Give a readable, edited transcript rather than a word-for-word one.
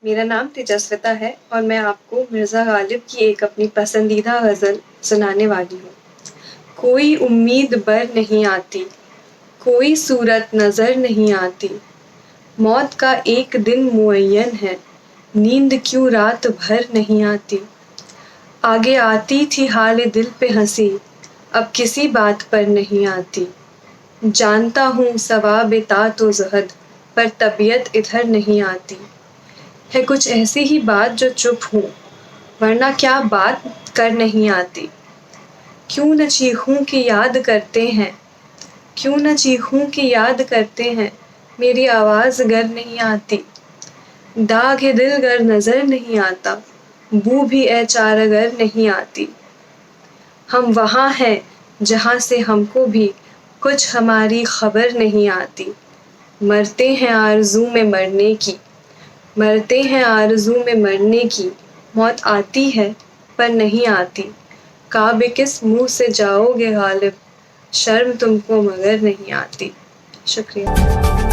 میرا نام تیجسوتا ہے اور میں آپ کو مرزا غالب کی ایک اپنی پسندیدہ غزل سنانے والی ہوں۔ کوئی امید بر نہیں آتی، کوئی صورت نظر نہیں آتی، موت کا ایک دن معین ہے، نیند کیوں رات بھر نہیں آتی۔ آگے آتی تھی حال دل پہ ہنسی، اب کسی بات پر نہیں آتی۔ جانتا ہوں ثواب طاعت و زہد، پر طبیعت ادھر نہیں آتی۔ ہے کچھ ایسی ہی بات جو چپ ہوں، ورنہ کیا بات کر نہیں آتی۔ کیوں نہ چیخوں کہ یاد کرتے ہیں، کیوں نہ چیخوں کہ یاد کرتے ہیں، میری آواز گر نہیں آتی۔ داغ دل گر نظر نہیں آتا، بو بھی اے چارہ گر نہیں آتی۔ ہم وہاں ہیں جہاں سے ہم کو بھی کچھ ہماری خبر نہیں آتی۔ مرتے ہیں آرزو میں مرنے کی، مرتے ہیں آرزو میں مرنے کی، موت آتی ہے پر نہیں آتی۔ کعبے کس منہ سے جاؤ گے غالب، شرم تم کو مگر نہیں آتی۔ شکریہ۔